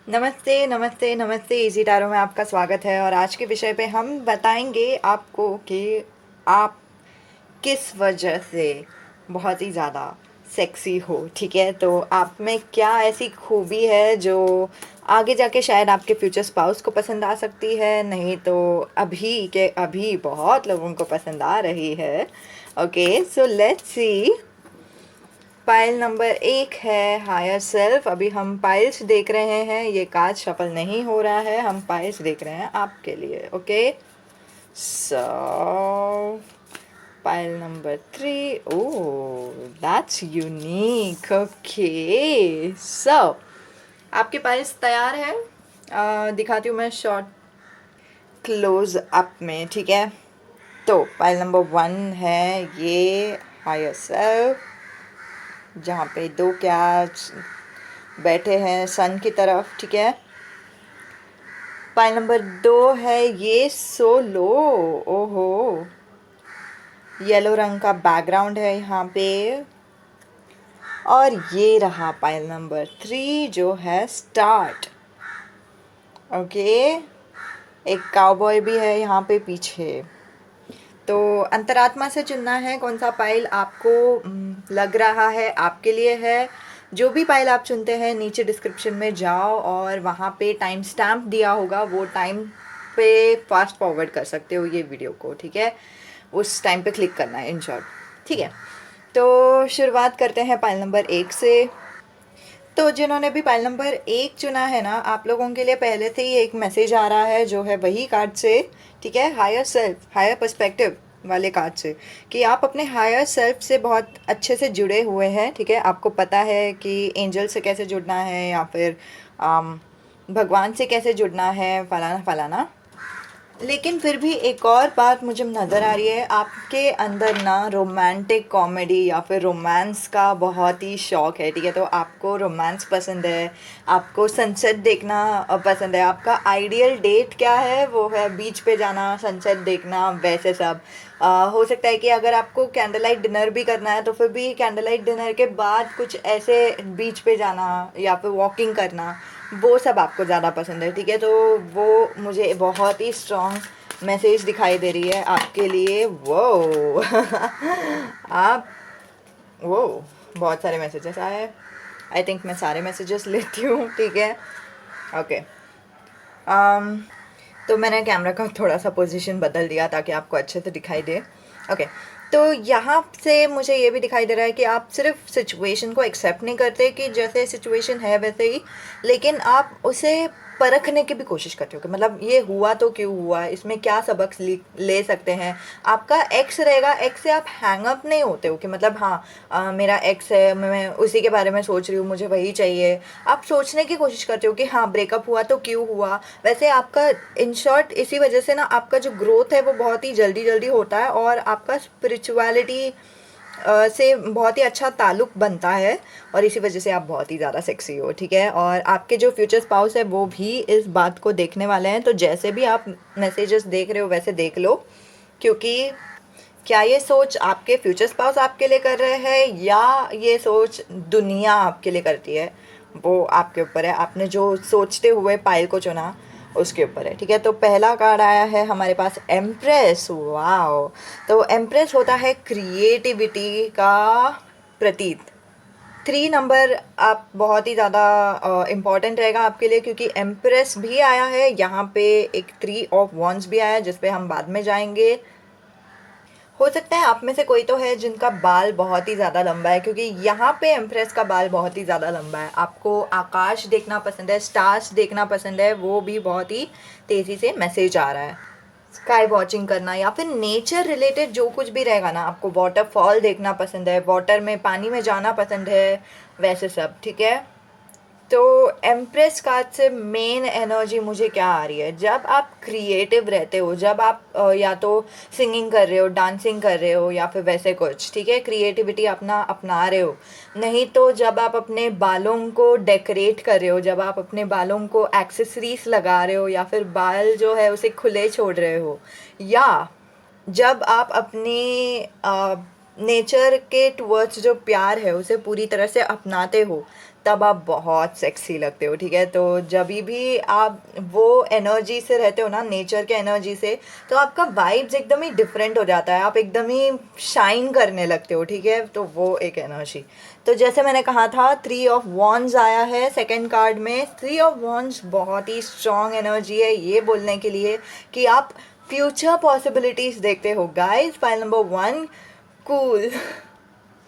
नमस्ते नमस्ते नमस्ते, इजी टारो में आपका स्वागत है। और आज के विषय पे हम बताएंगे आपको कि आप किस वजह से बहुत ही ज़्यादा सेक्सी हो। ठीक है, तो आप में क्या ऐसी खूबी है जो आगे जाके शायद आपके फ्यूचर स्पाउस को पसंद आ सकती है, नहीं तो अभी के अभी बहुत लोगों को पसंद आ रही है। Okay, so let's see. Pile number 1 है हायर सेल्फ। अभी हम पाइल्स देख रहे हैं, ये कार्ड शफल नहीं हो रहा है, हम पाइल्स देख रहे हैं आपके लिए। Okay, so pile number 3। Oh, that's unique. Okay, so आपके पाइल्स तैयार है। दिखाती हूँ मैं शॉर्ट क्लोज अप में। ठीक है, तो पाइल नंबर 1 है ये हायर सेल्फ, जहाँ पे दो कैट्स बैठे हैं सन की तरफ। ठीक है, पाइल नंबर 2 है ये सोलो। ओहो, येलो रंग का बैकग्राउंड है यहाँ पे। और ये रहा पाइल नंबर 3 जो है स्टार्ट। ओके, एक काउबॉय भी है यहाँ पे पीछे। तो अंतरात्मा से चुनना है कौन सा पाइल आपको लग रहा है आपके लिए है। जो भी पाइल आप चुनते हैं, नीचे डिस्क्रिप्शन में जाओ और वहाँ पे टाइम स्टैम्प दिया होगा, वो टाइम पे फास्ट फॉरवर्ड कर सकते हो ये वीडियो को। ठीक है, उस टाइम पे क्लिक करना है इन शॉर्ट। ठीक है, तो शुरुआत करते हैं पाइल नंबर 1 से। तो जिन्होंने भी पाइल नंबर 1 चुना है ना, आप लोगों के लिए पहले से ही एक मैसेज आ रहा है जो है वही कार्ड से। ठीक है, हायर सेल्फ, हायर पर्सपेक्टिव वाले कार्ड से, कि आप अपने हायर सेल्फ से बहुत अच्छे से जुड़े हुए हैं। ठीक है, आपको पता है कि एंजल से कैसे जुड़ना है या फिर भगवान से कैसे जुड़ना है, फलाना फलाना। लेकिन फिर भी एक और बात मुझे नज़र आ रही है, आपके अंदर ना रोमांटिक कॉमेडी या फिर रोमांस का बहुत ही शौक़ है। ठीक है, तो आपको रोमांस पसंद है, आपको सनसेट देखना पसंद है। आपका आइडियल डेट क्या है? वो है बीच पे जाना, सनसेट देखना, वैसे सब। हो सकता है कि अगर आपको कैंडल लाइट डिनर भी करना है तो फिर भी कैंडल लाइट डिनर के बाद कुछ ऐसे बीच पे जाना या फिर वॉकिंग करना, वो सब आपको ज़्यादा पसंद है। ठीक है, तो वो मुझे बहुत ही स्ट्रॉन्ग मैसेज दिखाई दे रही है आपके लिए। वो आप वो बहुत सारे मैसेजेस आए। आई थिंक मैं सारे मैसेजेस लेती हूँ। ठीक है, ओके। तो मैंने कैमरा का थोड़ा सा पोजीशन बदल दिया ताकि आपको अच्छे से दिखाई दे। ओके, तो यहाँ से मुझे ये भी दिखाई दे रहा है कि आप सिर्फ सिचुएशन को एक्सेप्ट नहीं करते कि जैसे सिचुएशन है वैसे ही, लेकिन आप उसे परखने की भी कोशिश करते हो कि मतलब ये हुआ तो क्यों हुआ, इसमें क्या सबक ले सकते हैं। आपका एक्स रहेगा, एक्स से आप हैंग अप नहीं होते हो कि मतलब हाँ मेरा एक्स है, मैं उसी के बारे में सोच रही हूँ, मुझे वही चाहिए। आप सोचने की कोशिश करते हो कि हाँ ब्रेकअप हुआ तो क्यों हुआ। वैसे आपका इन शॉर्ट इसी वजह से ना आपका जो ग्रोथ है वो बहुत ही जल्दी जल्दी होता है और आपका स्पिरिचुअलिटी से बहुत ही अच्छा ताल्लुक बनता है, और इसी वजह से आप बहुत ही ज़्यादा सेक्सी हो। ठीक है, और आपके जो फ्यूचर स्पाउस है वो भी इस बात को देखने वाले हैं। तो जैसे भी आप मैसेजेस देख रहे हो वैसे देख लो, क्योंकि क्या ये सोच आपके फ्यूचर स्पाउस आपके लिए कर रहे हैं या ये सोच दुनिया आपके लिए करती है, वो आपके ऊपर है। आपने जो सोचते हुए पायल को चुना उसके ऊपर है। ठीक है, तो पहला कार्ड आया है हमारे पास एम्प्रेस। वाओ, तो एम्प्रेस होता है क्रिएटिविटी का प्रतीक। 3 नंबर आप बहुत ही ज़्यादा इम्पॉर्टेंट रहेगा आपके लिए, क्योंकि एम्प्रेस भी आया है यहाँ पे, एक 3 ऑफ वॉन्ड्स भी आया है जिस पे हम बाद में जाएंगे। हो सकता है आप में से कोई तो है जिनका बाल बहुत ही ज़्यादा लंबा है, क्योंकि यहाँ पे एम्प्रेस का बाल बहुत ही ज़्यादा लंबा है। आपको आकाश देखना पसंद है, स्टार्स देखना पसंद है, वो भी बहुत ही तेज़ी से मैसेज आ रहा है। स्काई वॉचिंग करना या फिर नेचर रिलेटेड जो कुछ भी रहेगा ना, आपको वाटरफॉल देखना पसंद है, वाटर में पानी में जाना पसंद है, वैसे सब। ठीक है, तो एम्प्रेस कार्ड से मेन एनर्जी मुझे क्या आ रही है, जब आप क्रिएटिव रहते हो, जब आप या तो सिंगिंग कर रहे हो, डांसिंग कर रहे हो या फिर वैसे कुछ। ठीक है, क्रिएटिविटी अपना अपना रहे हो, नहीं तो जब आप अपने बालों को डेकोरेट कर रहे हो, जब आप अपने बालों को एक्सेसरीज लगा रहे हो या फिर बाल जो है उसे खुले छोड़ रहे हो, या जब आप अपने नेचर के टुवर्ड्स जो प्यार है उसे पूरी तरह से अपनाते हो, तब आप बहुत सेक्सी लगते हो, ठीक है। तो जब भी आप वो एनर्जी से रहते हो ना, नेचर के एनर्जी से, तो आपका वाइब्स एकदम ही डिफरेंट हो जाता है, आप एकदम ही शाइन करने लगते हो, ठीक है। तो वो एक एनर्जी। तो जैसे मैंने कहा था 3 ऑफ वॉन्ड्स आया है सेकंड कार्ड में। 3 ऑफ वॉन्ड्स बहुत ही स्ट्रॉन्ग एनर्जी है ये बोलने के लिए कि आप फ्यूचर पॉसिबिलिटीज़ देखते हो गाइस। File number 1, cool.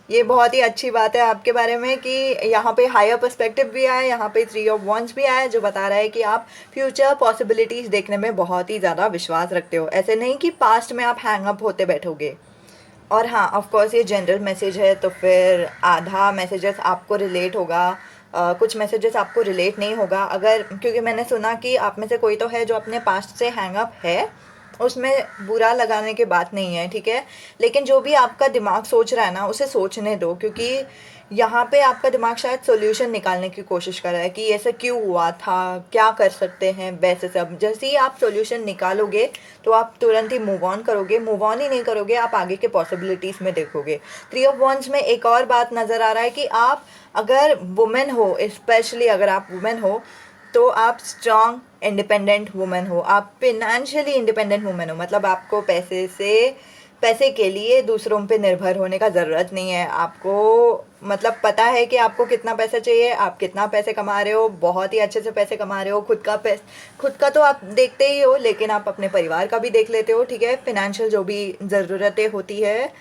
ये बहुत ही अच्छी बात है आपके बारे में कि यहाँ पे हायर पर्सपेक्टिव भी आया, यहाँ पे 3 ऑफ वॉन्ड्स भी आया, जो बता रहा है कि आप फ्यूचर पॉसिबिलिटीज़ देखने में बहुत ही ज़्यादा विश्वास रखते हो। ऐसे नहीं कि पास्ट में आप हैंग अप होते बैठोगे। और हाँ, ऑफ कोर्स ये जनरल मैसेज है, तो फिर आधा मैसेजेस आपको रिलेट होगा, कुछ मैसेजेस आपको रिलेट नहीं होगा। अगर, क्योंकि मैंने सुना कि आप में से कोई तो है जो अपने पास्ट से हैंग अप है, उसमें बुरा लगाने की बात नहीं है, ठीक है। लेकिन जो भी आपका दिमाग सोच रहा है ना, उसे सोचने दो, क्योंकि यहाँ पे आपका दिमाग शायद सॉल्यूशन निकालने की कोशिश कर रहा है कि ऐसा क्यों हुआ था, क्या कर सकते हैं। वैसे सब जैसे ही आप सॉल्यूशन निकालोगे तो आप तुरंत ही मूव ऑन करोगे। मूव ऑन ही नहीं करोगे, आप आगे के पॉसिबिलिटीज़ में देखोगे। 3 ऑफ वॉन्ड्स में एक और बात नज़र आ रहा है कि आप अगर वुमेन हो, स्पेशली अगर आप वुमेन हो, तो आप स्ट्रॉन्ग इंडिपेंडेंट वुमेन हो, आप फिनेंशियली इंडिपेंडेंट वुमेन हो। मतलब आपको पैसे के लिए दूसरों पे निर्भर होने का ज़रूरत नहीं है। आपको मतलब पता है कि आपको कितना पैसा चाहिए, आप कितना पैसे कमा रहे हो, बहुत ही अच्छे से पैसे कमा रहे हो। खुद का तो आप देखते ही हो, लेकिन आप अपने परिवार का भी देख लेते हो, ठीक है। फिनेंशियल जो भी ज़रूरतें होती है,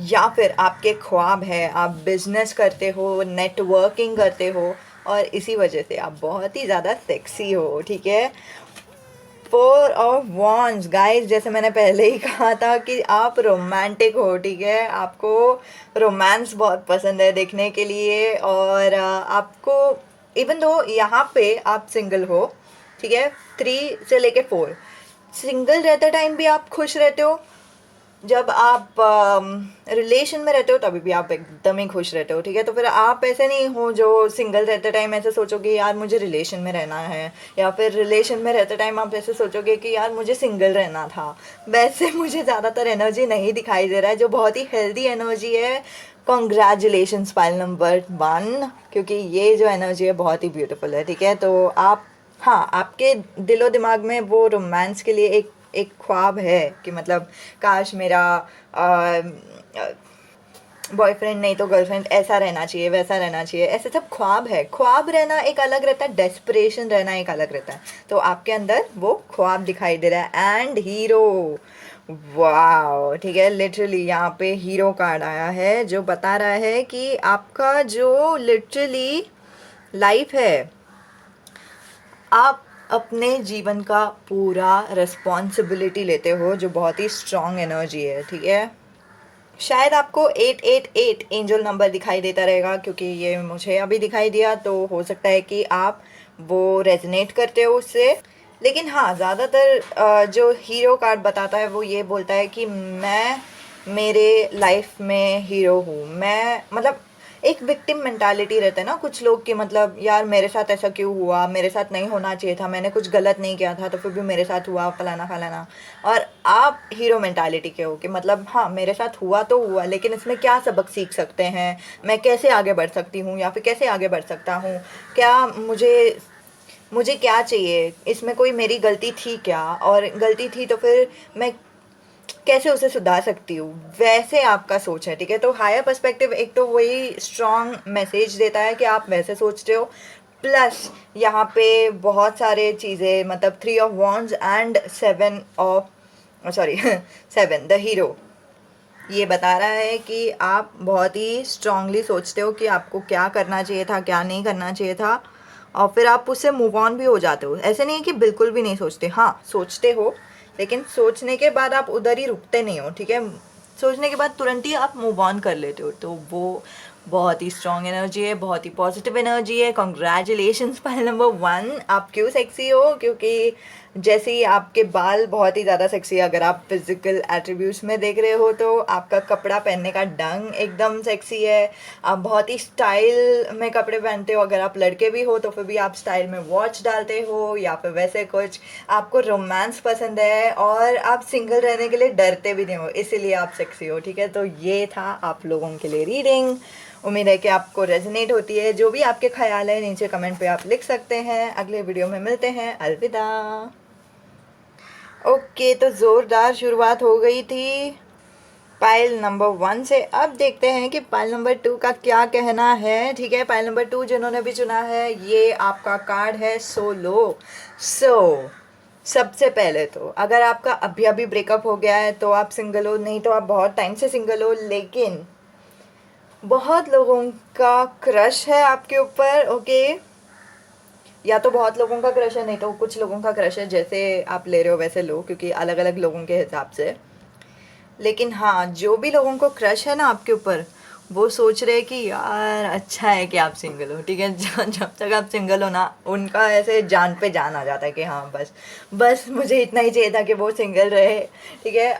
या फिर आपके ख्वाब है, आप बिजनेस करते हो, नेटवर्किंग करते हो, और इसी वजह से आप बहुत ही ज़्यादा सेक्सी हो, ठीक है। 4 ऑफ वॉन्ड्स गाइस, जैसे मैंने पहले ही कहा था कि आप रोमांटिक हो, ठीक है। आपको रोमांस बहुत पसंद है देखने के लिए, और आपको इवन दो यहाँ पे आप सिंगल हो, ठीक है, 3 से लेके 4, सिंगल रहते टाइम भी आप खुश रहते हो। जब आप रिलेशन में रहते हो तभी भी आप एकदम ही खुश रहते हो, ठीक है। तो फिर आप ऐसे नहीं हो जो सिंगल रहते टाइम ऐसे सोचोगे यार मुझे रिलेशन में रहना है, या फिर रिलेशन में रहते टाइम आप ऐसे सोचोगे कि यार मुझे सिंगल रहना था। वैसे मुझे ज़्यादातर एनर्जी नहीं दिखाई दे रहा है, जो बहुत ही हेल्दी एनर्जी है। कॉन्ग्रेचुलेशंस पाइल नंबर 1, क्योंकि ये जो एनर्जी है बहुत ही ब्यूटीफुल है, ठीक है। तो आप, हाँ, आपके दिलो दिमाग में वो रोमांस के लिए एक ख्वाब है कि मतलब काश मेरा बॉयफ्रेंड नहीं तो गर्लफ्रेंड ऐसा रहना चाहिए, वैसा रहना चाहिए, ऐसे सब ख्वाब है। ख्वाब रहना एक अलग रहता है, डेस्परेशन रहना एक अलग रहता है। तो आपके अंदर वो ख्वाब दिखाई दे रहा है। एंड हीरो, वाह, ठीक है। लिटरली यहाँ पे हीरो कार्ड आया है, जो बता रहा है कि आपका जो लिटरली लाइफ है, आप अपने जीवन का पूरा रिस्पॉन्सिबिलिटी लेते हो, जो बहुत ही स्ट्रॉन्ग एनर्जी है, ठीक है। शायद आपको 888 एंजल नंबर दिखाई देता रहेगा, क्योंकि ये मुझे अभी दिखाई दिया, तो हो सकता है कि आप वो रेजनेट करते हो उससे। लेकिन हाँ, ज़्यादातर जो हीरो कार्ड बताता है वो ये बोलता है कि मैं मेरे लाइफ में हीरो हूँ। मैं मतलब एक विक्टिम मेंटालिटी रहता है ना कुछ लोग की, मतलब यार मेरे साथ ऐसा क्यों हुआ, मेरे साथ नहीं होना चाहिए था, मैंने कुछ गलत नहीं किया था तो फिर भी मेरे साथ हुआ, फलाना फलाना। और आप हीरो मेंटालिटी के हो कि मतलब हाँ मेरे साथ हुआ तो हुआ, लेकिन इसमें क्या सबक सीख सकते हैं, मैं कैसे आगे बढ़ सकती हूँ, या फिर कैसे आगे बढ़ सकता हूँ, क्या मुझे क्या चाहिए, इसमें कोई मेरी गलती थी क्या, और गलती थी तो फिर मैं कैसे उसे सुधार सकती हूँ, वैसे आपका सोच है, ठीक है। तो हायर पर्सपेक्टिव एक तो वही स्ट्रॉन्ग मैसेज देता है कि आप वैसे सोचते हो, प्लस यहाँ पे बहुत सारे चीज़ें, मतलब 3 of wands and 7 of sorry 7 the hero, ये बता रहा है कि आप बहुत ही स्ट्रांगली सोचते हो कि आपको क्या करना चाहिए था, क्या नहीं करना चाहिए था, और फिर आप उससे मूव ऑन भी हो जाते हो। ऐसे नहीं कि बिल्कुल भी नहीं सोचते, हाँ सोचते हो, लेकिन सोचने के बाद आप उधर ही रुकते नहीं हो, ठीक है। सोचने के बाद तुरंत ही आप मूव ऑन कर लेते हो। तो वो बहुत ही स्ट्रॉन्ग एनर्जी है, बहुत ही पॉजिटिव एनर्जी है। Congratulations pile number 1। आप क्यों सेक्सी हो? क्योंकि जैसे ही आपके बाल बहुत ही ज़्यादा सेक्सी है, अगर आप फिजिकल एट्रीब्यूट्स में देख रहे हो तो आपका कपड़ा पहनने का ढंग एकदम सेक्सी है, आप बहुत ही स्टाइल में कपड़े पहनते हो। अगर आप लड़के भी हो तो फिर भी आप स्टाइल में वॉच डालते हो, या फिर वैसे कुछ, आपको रोमांस पसंद है, और आप सिंगल रहने के लिए डरते भी नहीं हो, इसीलिए आप सेक्सी हो, ठीक है। तो ये था आप लोगों के लिए रीडिंग। उम्मीद है कि आपको रेजोनेट होती है। जो भी आपके ख्याल है नीचे कमेंट पे आप लिख सकते हैं। अगले वीडियो में मिलते हैं। अलविदा। ओके, तो ज़ोरदार शुरुआत हो गई थी पाइल नंबर 1 से। अब देखते हैं कि पाइल नंबर 2 का क्या कहना है। ठीक है, पाइल नंबर 2 जिन्होंने भी चुना है, ये आपका कार्ड है सोलो। सबसे पहले तो अगर आपका अभी अभी ब्रेकअप हो गया है तो आप सिंगल हो, नहीं तो आप बहुत टाइम से सिंगल हो, लेकिन बहुत लोगों का क्रश है आपके ऊपर। ओके, या तो बहुत लोगों का क्रश है, नहीं तो कुछ लोगों का क्रश है। जैसे आप ले रहे हो वैसे लो, क्योंकि अलग अलग लोगों के हिसाब से। लेकिन हाँ, जो भी लोगों को क्रश है ना आपके ऊपर, वो सोच रहे कि यार अच्छा है कि आप सिंगल हो। ठीक है, जब तक आप सिंगल हो ना, उनका ऐसे जान पे जान आ जाता है कि हाँ बस बस मुझे इतना ही चाहिए था कि वो सिंगल रहे। ठीक है,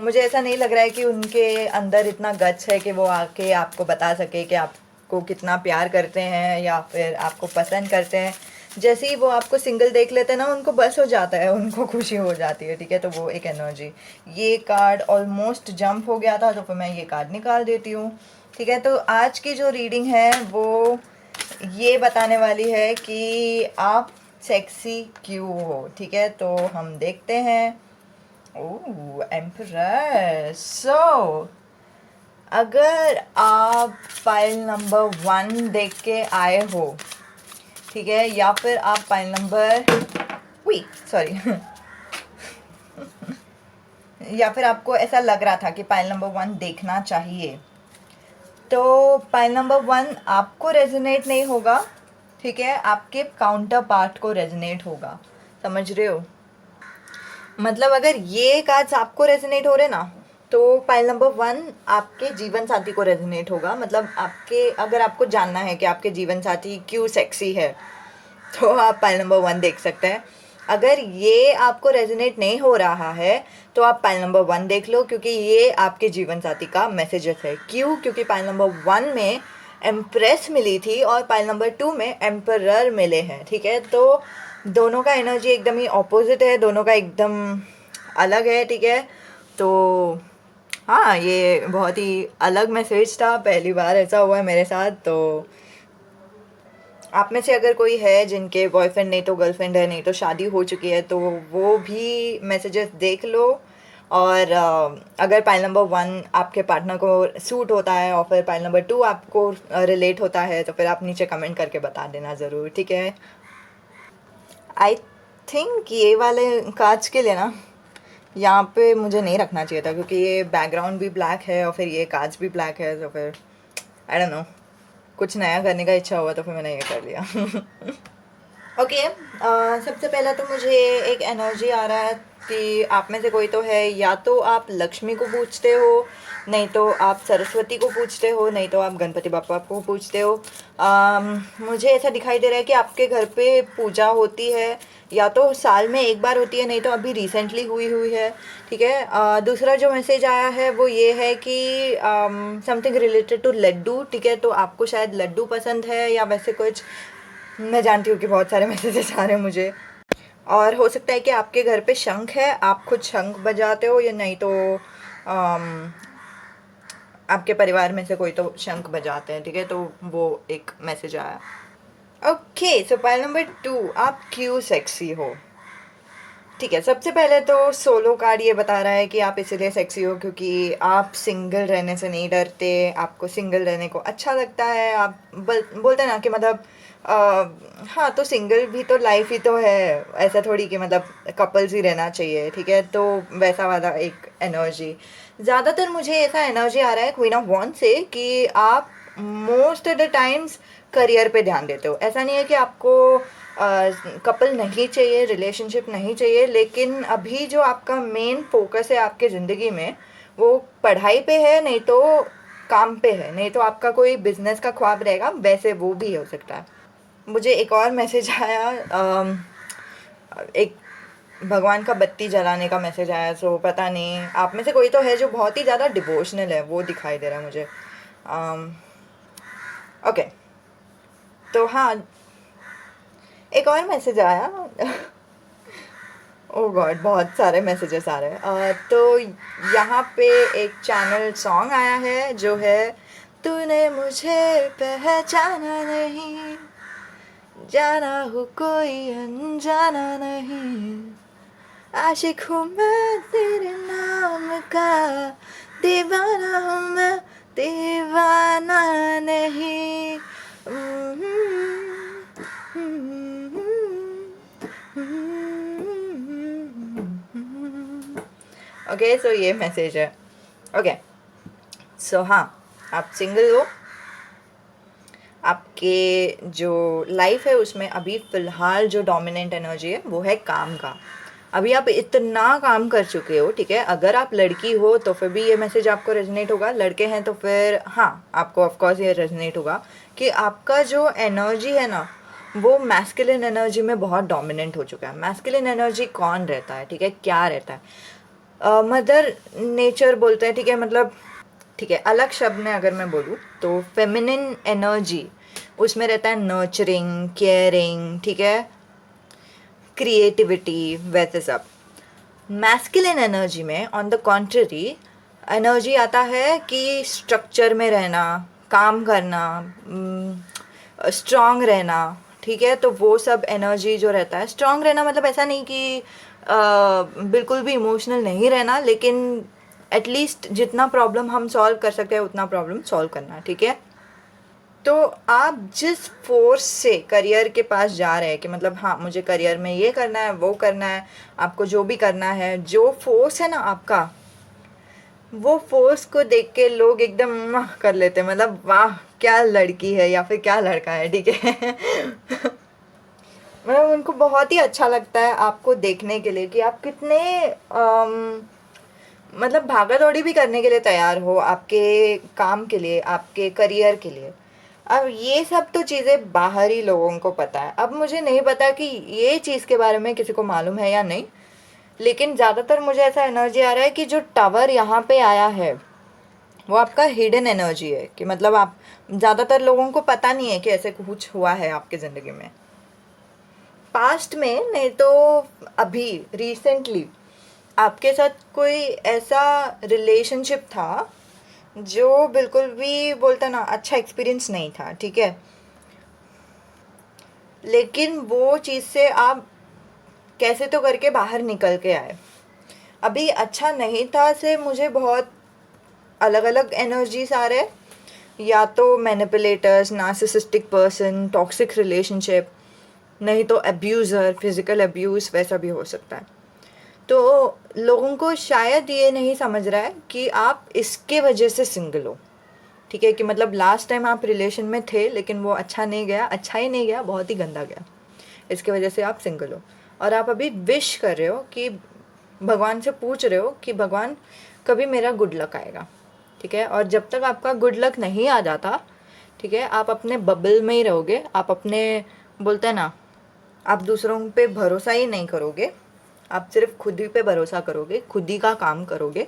मुझे ऐसा नहीं लग रहा है कि उनके अंदर इतना गट्स है कि वो आके आपको बता सके कि आपको कितना प्यार करते हैं या फिर आपको पसंद करते हैं। जैसे ही वो आपको सिंगल देख लेते हैं ना, उनको बस हो जाता है, उनको खुशी हो जाती है। ठीक है, तो वो एक एनर्जी। ये कार्ड ऑलमोस्ट जंप हो गया था, तो फिर मैं ये कार्ड निकाल देती हूँ। ठीक है, तो आज की जो रीडिंग है वो ये बताने वाली है कि आप सेक्सी क्यों हो। ठीक है, तो हम देखते हैं। ओह, एम्परर। अगर आप फाइल नंबर 1 देख के आए हो, ठीक है, या फिर आप फाइल नंबर सॉरी या फिर आपको ऐसा लग रहा था कि फाइल नंबर 1 देखना चाहिए, तो फाइल नंबर 1 आपको रेजोनेट नहीं होगा। ठीक है, आपके काउंटर पार्ट को रेजोनेट होगा। समझ रहे हो? मतलब अगर ये कार्ड्स आपको रेजोनेट हो रहे ना, तो फाइल नंबर 1 आपके जीवन साथी को रेजोनेट होगा। मतलब आपके, अगर आपको जानना है कि आपके जीवन साथी क्यों सेक्सी है, तो आप फाइल नंबर 1 देख सकते हैं। अगर ये आपको रेजोनेट नहीं हो रहा है तो आप फाइल नंबर 1 देख लो, क्योंकि ये आपके जीवन साथी का मैसेजेस है। क्यों? क्योंकि फाइल नंबर 1 में एम्प्रेस मिली थी और फाइल नंबर 2 में एम्परर मिले हैं। ठीक है, तो दोनों का एनर्जी एकदम ही ऑपोजिट है, दोनों का एकदम अलग है। ठीक है, तो हाँ, ये बहुत ही अलग मैसेज था। पहली बार ऐसा हुआ है मेरे साथ। तो आप में से अगर कोई है जिनके बॉयफ्रेंड नहीं तो गर्लफ्रेंड है, नहीं तो शादी हो चुकी है, तो वो भी मैसेजेस देख लो। और अगर पाइल नंबर 1 आपके पार्टनर को सूट होता है और फिर पाइल नंबर 2 आपको रिलेट होता है, तो फिर आप नीचे कमेंट करके बता देना ज़रूर। ठीक है, आई थिंक ये वाले कांच के लिए ना, यहाँ पे मुझे नहीं रखना चाहिए था, क्योंकि ये बैकग्राउंड भी ब्लैक है और फिर ये कांच भी ब्लैक है। तो फिर आई डोंट नो, कुछ नया करने का इच्छा हुआ तो फिर मैंने ये कर लिया। ओके, सबसे पहला तो मुझे एक एनर्जी आ रहा है कि आप में से कोई तो है, या तो आप लक्ष्मी को पूजते हो, नहीं तो आप सरस्वती को पूजते हो, नहीं तो आप गणपति बापा को पूजते हो। मुझे ऐसा दिखाई दे रहा है कि आपके घर पे पूजा होती है, या तो साल में एक बार होती है, नहीं तो अभी रिसेंटली हुई हुई है। ठीक है, दूसरा जो मैसेज आया है वो ये है कि समथिंग रिलेटेड टू लड्डू। ठीक है, तो आपको शायद लड्डू पसंद है या वैसे कुछ। मैं जानती हूँ कि बहुत सारे मैसेजेस आ रहे हैं मुझे। और हो सकता है कि आपके घर पे शंख है, आप खुद शंख बजाते हो, या नहीं तो आपके परिवार में से कोई तो शंख बजाते हैं। ठीक है, तो वो एक मैसेज आया। ओके, सो पाइल नंबर 2, आप क्यों सेक्सी हो। ठीक है, सबसे पहले तो सोलो कार्ड ये बता रहा है कि आप इसीलिए सेक्सी हो क्योंकि आप सिंगल रहने से नहीं डरते, आपको सिंगल रहने को अच्छा लगता है। आप बोलते हैं ना कि मतलब हाँ, तो सिंगल भी तो लाइफ ही तो है, ऐसा थोड़ी कि मतलब कपल्स ही रहना चाहिए। ठीक है, तो वैसा वाला एक एनर्जी। ज़्यादातर मुझे ऐसा एनर्जी आ रहा है क्वीन ऑफ वॉन्ड से कि आप most of the times career पे ध्यान देते हो। ऐसा नहीं है कि आपको कपल नहीं चाहिए, रिलेशनशिप नहीं चाहिए, लेकिन अभी जो आपका मेन फोकस है आपके ज़िंदगी में, वो पढ़ाई पे है, नहीं तो काम पे है, नहीं तो आपका कोई बिजनेस का ख्वाब रहेगा, वैसे वो भी हो सकता है। मुझे एक और मैसेज आया, एक भगवान का बत्ती जलाने का मैसेज आया। सो पता नहीं, आप में से कोई तो है जो बहुत ही ज़्यादा डिवोशनल है, वो दिखाई दे रहा है मुझे। ओके, तो हाँ, एक और मैसेज आया। ओह गॉड, बहुत सारे मैसेजेस आ रहे हैं। तो यहाँ पे एक चैनल सॉन्ग आया है जो है तूने मुझे पहचाना नहीं, जाना हूँ कोई अनजाना नहीं, आशिक हूँ मैं तेरे नाम का, दीवाना हूँ मैं दीवाना नहीं। ओके, सो ये मैसेज है। ओके, सो हाँ, आप सिंगल हो, आपके जो लाइफ है उसमें अभी फ़िलहाल जो डोमिनेंट एनर्जी है वो है काम का। अभी आप इतना काम कर चुके हो, ठीक है। अगर आप लड़की हो तो फिर भी ये मैसेज आपको रेजोनेट होगा, लड़के हैं तो फिर हाँ आपको ऑफकोर्स ये रेजोनेट होगा कि आपका जो एनर्जी है ना वो मैस्कुलिन एनर्जी में बहुत डोमिनेंट हो चुका है। मैस्कुलिन एनर्जी कौन रहता है, ठीक है, क्या रहता है? मदर नेचर बोलते हैं, ठीक है, मतलब ठीक है, अलग शब्द में अगर मैं बोलूँ तो फेमिनिन एनर्जी उसमें रहता है नर्चरिंग, केयरिंग, ठीक है, क्रिएटिविटी, वैसे सब। मैस्कुलिन एनर्जी में ऑन द कॉन्ट्ररी एनर्जी आता है कि स्ट्रक्चर में रहना, काम करना, स्ट्रांग रहना, ठीक है। तो वो सब एनर्जी जो रहता है, स्ट्रांग रहना मतलब ऐसा नहीं कि बिल्कुल भी इमोशनल नहीं रहना, लेकिन एटलीस्ट जितना प्रॉब्लम हम सॉल्व कर सकते हैं उतना प्रॉब्लम सॉल्व करना, ठीक है। तो आप जिस फोर्स से करियर के पास जा रहे हैं कि मतलब हाँ मुझे करियर में ये करना है, वो करना है, आपको जो भी करना है, जो फोर्स है ना आपका, वो फोर्स को देख के लोग एकदम वाह कर लेते हैं, मतलब वाह क्या लड़की है या फिर क्या लड़का है, ठीक है। मतलब उनको बहुत ही अच्छा लगता है आपको देखने के लिए कि आप कितने मतलब भागा दौड़ी भी करने के लिए तैयार हो आपके काम के लिए, आपके करियर के लिए। अब ये सब तो चीज़ें बाहरी लोगों को पता है। अब मुझे नहीं पता कि ये चीज़ के बारे में किसी को मालूम है या नहीं, लेकिन ज़्यादातर मुझे ऐसा एनर्जी आ रहा है कि जो टावर यहाँ पे आया है वो आपका हिडन एनर्जी है, कि मतलब आप ज़्यादातर लोगों को पता नहीं है कि ऐसे कुछ हुआ है आपकी ज़िंदगी में पास्ट में, नहीं तो अभी रिसेंटली आपके साथ कोई ऐसा रिलेशनशिप था जो बिल्कुल भी बोलता ना अच्छा एक्सपीरियंस नहीं था, ठीक है, लेकिन वो चीज़ से आप कैसे तो करके बाहर निकल के आए। अभी अच्छा नहीं था से मुझे बहुत अलग अलग एनर्जीज आ रहे, या तो manipulators, narcissistic person, toxic relationship, नहीं तो अब्यूज़र, फिज़िकल अब्यूज़, वैसा भी हो सकता है। तो लोगों को शायद ये नहीं समझ रहा है कि आप इसके वजह से सिंगल हो, ठीक है, कि मतलब लास्ट टाइम आप रिलेशन में थे लेकिन वो अच्छा नहीं गया, अच्छा ही नहीं गया, बहुत ही गंदा गया, इसके वजह से आप सिंगल हो। और आप अभी विश कर रहे हो कि भगवान से पूछ रहे हो कि भगवान कभी मेरा गुड लक आएगा, ठीक है। और जब तक आपका गुड लक नहीं आ जाता, ठीक है, आप अपने बबल में ही रहोगे, आप अपने बोलते हैं ना, आप दूसरों पे भरोसा ही नहीं करोगे, आप सिर्फ खुद ही पे भरोसा करोगे, खुद ही का काम करोगे,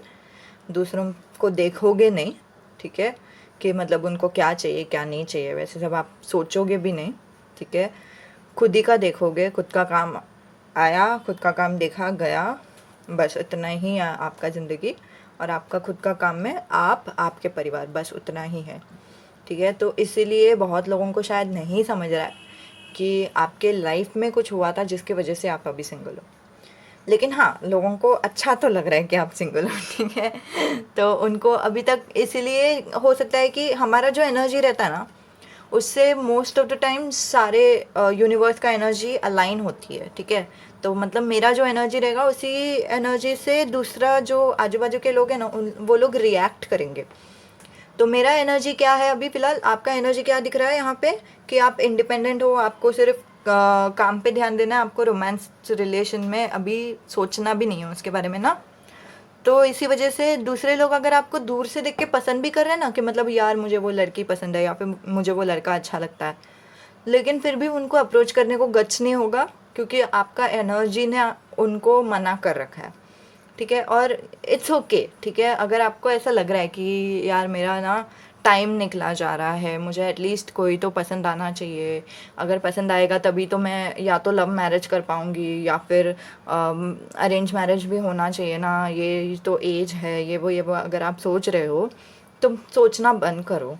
दूसरों को देखोगे नहीं, ठीक है, कि मतलब उनको क्या चाहिए क्या नहीं चाहिए, वैसे सब आप सोचोगे भी नहीं, ठीक है। खुद ही का देखोगे, खुद का काम आया, खुद का काम देखा गया, बस इतना ही है आपका ज़िंदगी, और आपका खुद का काम में आप, आपके परिवार, बस उतना ही है, ठीक है। तो इसीलिए बहुत लोगों को शायद नहीं समझ रहा है कि आपके लाइफ में कुछ हुआ था जिसकी वजह से आप अभी सिंगल हो। लेकिन हाँ, लोगों को अच्छा तो लग रहा है कि आप सिंगल हो, ठीक है। तो उनको अभी तक इसीलिए हो सकता है कि हमारा जो एनर्जी रहता है ना उससे मोस्ट ऑफ द टाइम सारे यूनिवर्स का एनर्जी अलाइन होती है, ठीक है। तो मतलब मेरा जो एनर्जी रहेगा उसी एनर्जी से दूसरा जो आजू बाजू के लोग हैं ना वो लोग रिएक्ट करेंगे। तो मेरा एनर्जी क्या है अभी फ़िलहाल, आपका एनर्जी क्या दिख रहा है यहाँ पे कि आप इंडिपेंडेंट हो, आपको सिर्फ काम पे ध्यान देना है, आपको रोमांस रिलेशन में अभी सोचना भी नहीं है उसके बारे में ना। तो इसी वजह से दूसरे लोग अगर आपको दूर से देख के पसंद भी कर रहे हैं ना कि मतलब यार मुझे वो लड़की पसंद है या फिर मुझे वो लड़का अच्छा लगता है, लेकिन फिर भी उनको अप्रोच करने को गट्स नहीं होगा क्योंकि आपका एनर्जी ने उनको मना कर रखा है, ठीक है। और इट्स ओके, ठीक है, अगर आपको ऐसा लग रहा है कि यार मेरा ना टाइम निकला जा रहा है, मुझे एटलीस्ट कोई तो पसंद आना चाहिए, अगर पसंद आएगा तभी तो मैं या तो लव मैरिज कर पाऊँगी या फिर अरेंज मैरिज भी होना चाहिए ना, ये तो एज है, ये वो अगर आप सोच रहे हो तो सोचना बंद करो।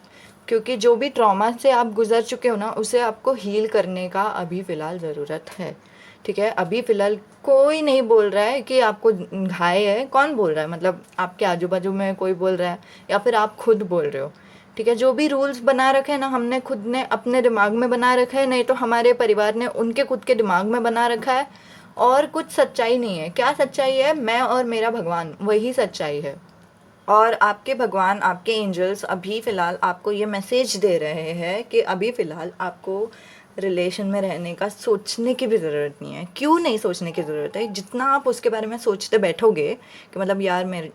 क्योंकि जो भी ट्रॉमा से आप गुजर चुके हो ना, उसे आपको हील करने का अभी फ़िलहाल ज़रूरत है, ठीक है। अभी फ़िलहाल कोई नहीं बोल रहा है कि आपको घाय है, कौन बोल रहा है, मतलब आपके आजू बाजू में कोई बोल रहा है या फिर आप खुद बोल रहे हो, ठीक है। जो भी रूल्स बना रखे हैं ना, हमने खुद ने अपने दिमाग में बना रखा है, नहीं तो हमारे परिवार ने उनके खुद के दिमाग में बना रखा है। और कुछ सच्चाई नहीं है। क्या सच्चाई है? मैं और मेरा भगवान, वही सच्चाई है। और आपके भगवान, आपके एंजल्स अभी फ़िलहाल आपको ये मैसेज दे रहे हैं कि अभी फ़िलहाल आपको रिलेशन में रहने का सोचने की भी ज़रूरत नहीं है। क्यों नहीं सोचने की ज़रूरत है? जितना आप उसके बारे में सोचते बैठोगे कि मतलब यार मेरे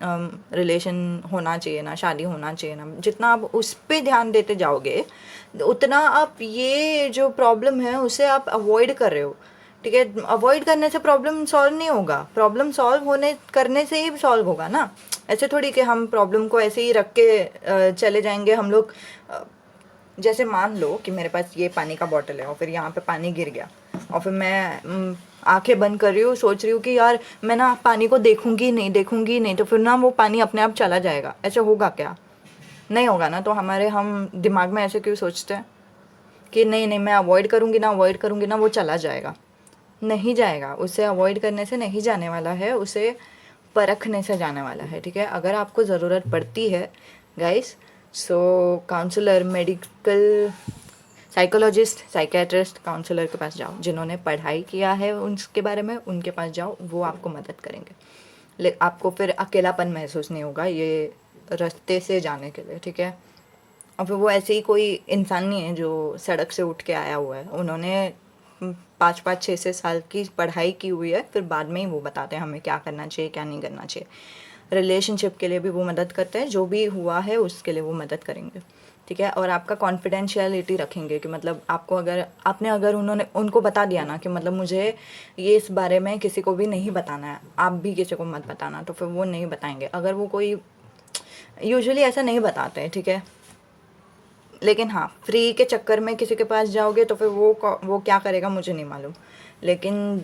रिलेशन होना चाहिए ना, शादी होना चाहिए ना, जितना आप उस पर ध्यान देते जाओगे, उतना आप ये जो प्रॉब्लम है उसे आप अवॉइड कर रहे हो, ठीक है। अवॉइड करने से प्रॉब्लम सॉल्व नहीं होगा, प्रॉब्लम सॉल्व होने करने से ही सॉल्व होगा ना। ऐसे थोड़ी कि हम प्रॉब्लम को ऐसे ही रख के चले जाएंगे हम लोग। जैसे मान लो कि मेरे पास ये पानी का बॉटल है और फिर यहाँ पे पानी गिर गया, और फिर मैं आंखें बंद कर रही हूँ, सोच रही हूँ कि यार मैं ना पानी को देखूंगी नहीं, देखूंगी नहीं, तो फिर ना वो पानी अपने आप चला जाएगा। ऐसे होगा क्या? नहीं होगा ना। तो हम दिमाग में ऐसे क्यों सोचते हैं कि नहीं नहीं मैं अवॉइड करूँगी ना, अवॉइड करूँगी ना, वो चला जाएगा? नहीं जाएगा। उसे अवॉइड करने से नहीं जाने वाला है, उसे परखने से जाने वाला है, ठीक है। अगर आपको ज़रूरत पड़ती है guys, so counsellor, medical psychologist, psychiatrist, counsellor के पास जाओ, जिन्होंने पढ़ाई किया है उसके बारे में, उनके पास जाओ, वो आपको मदद करेंगे। आपको फिर अकेलापन महसूस नहीं होगा ये रास्ते से जाने के लिए, ठीक है। और फिर वो ऐसे ही कोई इंसान नहीं है जो सड़क से उठ के आया हुआ है। उन्होंने 5-5 6 6 साल की पढ़ाई की हुई है, फिर बाद में ही वो बताते हैं हमें क्या करना चाहिए, क्या नहीं करना चाहिए। रिलेशनशिप के लिए भी वो मदद करते हैं, जो भी हुआ है उसके लिए वो मदद करेंगे, ठीक है। और आपका कॉन्फिडेंशियलिटी रखेंगे कि मतलब आपको अगर उन्होंने उनको बता दिया ना कि मतलब मुझे ये इस बारे में किसी को भी नहीं बताना है, आप भी किसी को मत बताना, तो फिर वो नहीं बताएंगे। अगर वो कोई यूजुअली ऐसा नहीं बताते हैं, ठीक है। लेकिन हाँ, फ्री के चक्कर में किसी के पास जाओगे तो फिर वो क्या करेगा मुझे नहीं मालूम। लेकिन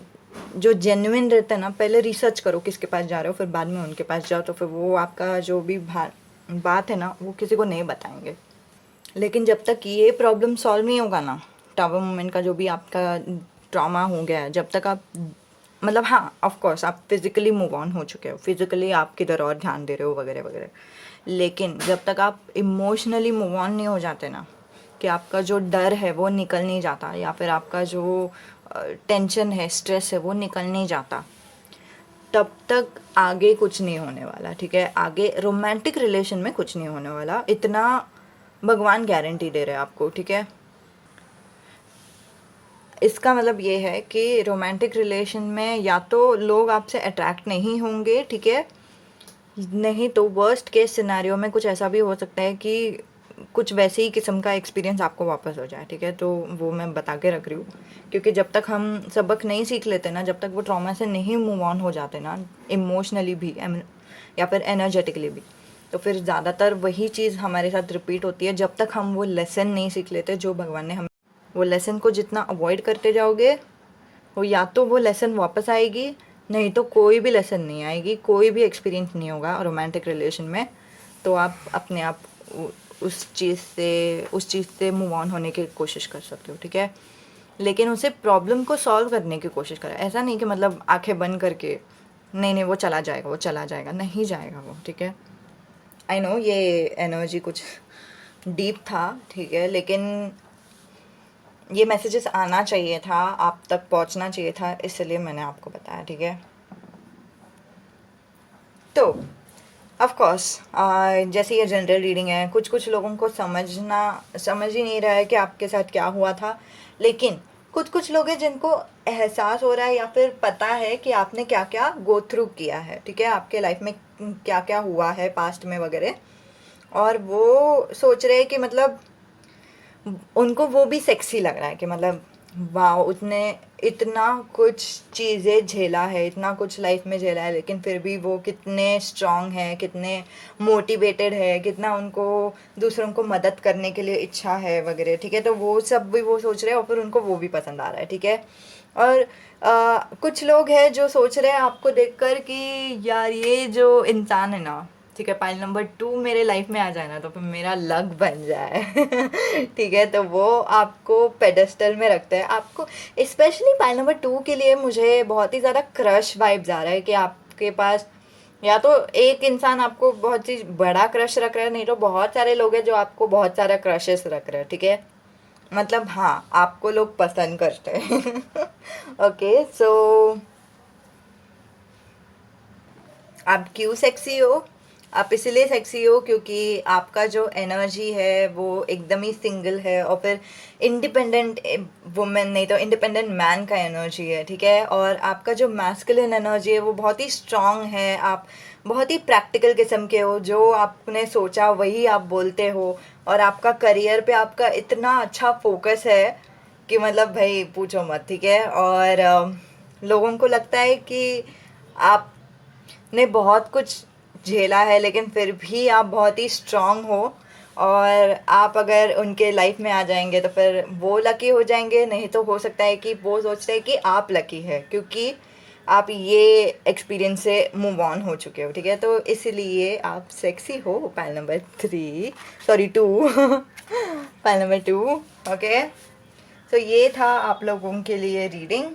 जो जेन्युइन रहता है ना, पहले रिसर्च करो किसके पास जा रहे हो, फिर बाद में उनके पास जाओ, तो फिर वो आपका जो भी बात है ना, वो किसी को नहीं बताएंगे। लेकिन जब तक ये प्रॉब्लम सॉल्व नहीं होगा ना, टावर मोमेंट का जो भी आपका ट्रॉमा हो गया है, जब तक आप मतलब हाँ ऑफ कोर्स आप फिज़िकली मूव ऑन हो चुके हो, फिज़िकली आप किधर और ध्यान दे रहे हो वगैरह वगैरह, लेकिन जब तक आप इमोशनली मूव ऑन नहीं हो जाते ना, कि आपका जो डर है वो निकल नहीं जाता, या फिर आपका जो टेंशन है, स्ट्रेस है, वो निकल नहीं जाता, तब तक आगे कुछ नहीं होने वाला, ठीक है। आगे रोमांटिक रिलेशन में कुछ नहीं होने वाला, इतना भगवान गारंटी दे रहे हैं आपको, ठीक है। इसका मतलब ये है कि रोमांटिक रिलेशन में या तो लोग आपसे अट्रैक्ट नहीं होंगे, ठीक है, नहीं तो वर्स्ट केस सिनेरियो में कुछ ऐसा भी हो सकता है कि कुछ वैसे ही किस्म का एक्सपीरियंस आपको वापस हो जाए, ठीक है। तो वो मैं बता के रख रही हूँ, क्योंकि जब तक हम सबक नहीं सीख लेते ना, जब तक वो ट्रॉमा से नहीं मूव ऑन हो जाते ना, इमोशनली भी या फिर एनर्जेटिकली भी, तो फिर ज़्यादातर वही चीज़ हमारे साथ रिपीट होती है, जब तक हम वो लेसन नहीं सीख लेते जो भगवान ने हमें। वो लेसन को जितना अवॉइड करते जाओगे, वो या तो वो लेसन वापस आएगी, नहीं तो कोई भी लेसन नहीं आएगी, कोई भी एक्सपीरियंस नहीं होगा रोमांटिक रिलेशन में। तो आप अपने आप उस चीज़ से मूव ऑन होने की कोशिश कर सकते हो, ठीक है। लेकिन उसे प्रॉब्लम को सॉल्व करने की कोशिश करें। ऐसा नहीं कि मतलब आंखें बंद करके नहीं नहीं वो चला जाएगा, वो चला जाएगा, नहीं जाएगा वो, ठीक है। आई नो ये एनर्जी कुछ डीप था, ठीक है, लेकिन ये मैसेजेस आना चाहिए था, आप तक पहुंचना चाहिए था, इसलिए मैंने आपको बताया, ठीक है। तो ऑफ कोर्स जैसे ये जनरल रीडिंग है, कुछ कुछ लोगों को समझ ही नहीं रहा है कि आपके साथ क्या हुआ था, लेकिन कुछ कुछ लोग हैं जिनको एहसास हो रहा है या फिर पता है कि आपने क्या क्या गो थ्रू किया है, ठीक है, आपके लाइफ में क्या क्या हुआ है पास्ट में वगैरह, और वो सोच रहे हैं कि मतलब उनको वो भी सेक्सी लग रहा है कि मतलब वाह उसने इतना कुछ चीज़ें झेला है, इतना कुछ लाइफ में झेला है, लेकिन फिर भी वो कितने स्ट्रांग है, कितने मोटिवेटेड है, कितना उनको दूसरों को मदद करने के लिए इच्छा है वगैरह, ठीक है। तो वो सब भी वो सोच रहे हैं और फिर उनको वो भी पसंद आ रहा है, ठीक है। और कुछ लोग हैं जो सोच रहे हैं आपको देखकर कि यार ये जो इंसान है ना, ठीक है, पाइल नंबर 2 मेरे लाइफ में आ जाए ना तो फिर मेरा लक बन जाए। ठीक है, तो वो आपको पेडेस्टल में रखते हैं। आपको स्पेशली पाइल नंबर 2 के लिए मुझे बहुत ही ज़्यादा क्रश वाइब्स आ रहा है कि आपके पास या तो एक इंसान आपको बहुत ही बड़ा क्रश रख रहा है, नहीं तो बहुत सारे लोग हैं जो आपको बहुत सारा क्रशेस रख रहे हैं। ठीक है, मतलब हाँ, आपको लोग पसंद करते हैं। ओके, सो आप क्यों सेक्सी हो? आप इसलिए सेक्सी हो क्योंकि आपका जो एनर्जी है वो एकदम ही सिंगल है, और फिर इंडिपेंडेंट वुमेन नहीं तो इंडिपेंडेंट मैन का एनर्जी है। ठीक है, और आपका जो मैस्कुलिन एनर्जी है वो बहुत ही स्ट्रांग है। आप बहुत ही प्रैक्टिकल किस्म के हो, जो आपने सोचा वही आप बोलते हो, और आपका करियर पे आपका इतना अच्छा फोकस है कि मतलब भाई पूछो मत। ठीक है, और लोगों को लगता है कि आप ने बहुत कुछ झेला है लेकिन फिर भी आप बहुत ही स्ट्रांग हो, और आप अगर उनके लाइफ में आ जाएंगे तो फिर वो लकी हो जाएंगे, नहीं तो हो सकता है कि वो सोचते हैं कि आप लकी है क्योंकि आप ये एक्सपीरियंस से मूव ऑन हो चुके हो। ठीक है, तो इसलिए आप सेक्सी हो। Pile number 3, sorry 2। Pile number 2। Okay, तो ये था आप लोगों के लिए रीडिंग।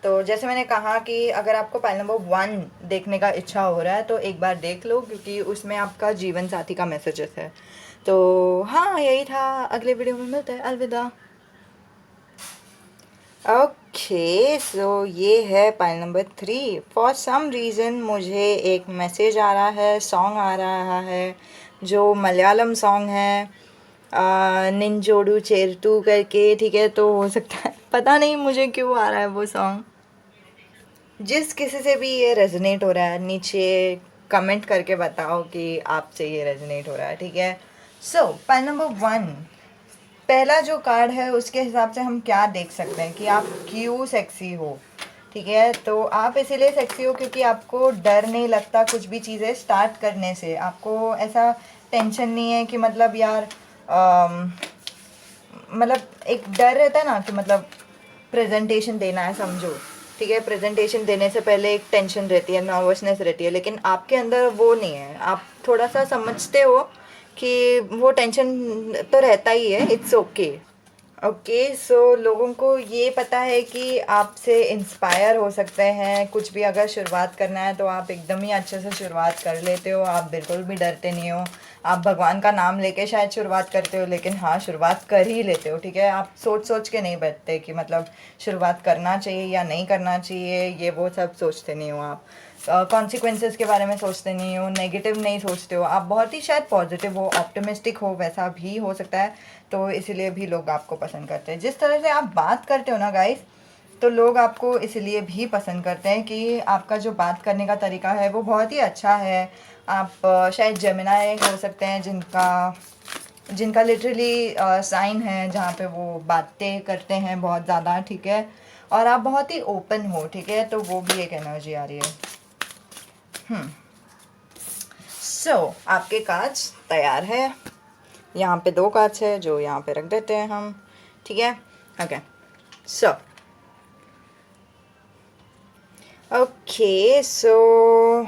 तो जैसे मैंने कहा कि अगर आपको पाइल नंबर 1 देखने का इच्छा हो रहा है तो एक बार देख लो, क्योंकि उसमें आपका जीवन साथी का मैसेजेस है। तो हाँ, यही था। अगले वीडियो में मिलते हैं। अलविदा। ओके, सो ये है pile number 3। For some reason मुझे एक मैसेज आ रहा है, सॉन्ग आ रहा है जो मलयालम सॉन्ग है, निंजोडू चेरटू करके। ठीक है, तो हो सकता है, पता नहीं मुझे क्यों आ रहा है वो सॉन्ग। जिस किसी से भी ये रेजोनेट हो रहा है नीचे कमेंट करके बताओ कि आपसे ये रेजोनेट हो रहा है। ठीक है, सो पाइल नंबर 1, पहला जो कार्ड है उसके हिसाब से हम क्या देख सकते हैं कि आप क्यों सेक्सी हो। ठीक है, तो आप इसीलिए सेक्सी हो क्योंकि आपको डर नहीं लगता कुछ भी चीज़ें स्टार्ट करने से। आपको ऐसा टेंशन नहीं है कि मतलब यार मतलब एक डर रहता है ना कि मतलब प्रेजेंटेशन देना है, समझो। ठीक है, प्रेजेंटेशन देने से पहले एक टेंशन रहती है, नर्वसनेस रहती है, लेकिन आपके अंदर वो नहीं है। आप थोड़ा सा समझते हो कि वो टेंशन तो रहता ही है, इट्स ओके। ओके, सो लोगों को ये पता है कि आपसे इंस्पायर हो सकते हैं। कुछ भी अगर शुरुआत करना है तो आप एकदम ही अच्छे से शुरुआत कर लेते हो, आप बिल्कुल भी डरते नहीं हो। आप भगवान का नाम लेके शायद शुरुआत करते हो, लेकिन हाँ, शुरुआत कर ही लेते हो। ठीक है, आप सोच सोच के नहीं बैठते कि मतलब शुरुआत करना चाहिए या नहीं करना चाहिए, ये वो सब सोचते नहीं हो आप। कॉन्सिक्वेंसेस के बारे में सोचते नहीं हो, नेगेटिव नहीं सोचते हो, आप बहुत ही शायद पॉजिटिव हो, ऑप्टिमिस्टिक हो, वैसा भी हो सकता है। तो इसीलिए भी लोग आपको पसंद करते हैं। जिस तरह से आप बात करते हो ना गाइस, तो लोग आपको इसलिए भी पसंद करते हैं कि आपका जो बात करने का तरीका है वो बहुत ही अच्छा है। आप शायद जेमिनाई हो सकते हैं जिनका लिटरली साइन है जहाँ पे वो बातें करते हैं बहुत ज़्यादा। ठीक है, और आप बहुत ही ओपन हो। ठीक है, तो वो भी एक एनर्जी आ रही है। सो आपके कांच तैयार है। यहाँ पे 2 कांच है जो यहाँ पे रख देते हैं हम। ठीक है, ओके, सो ओके, सो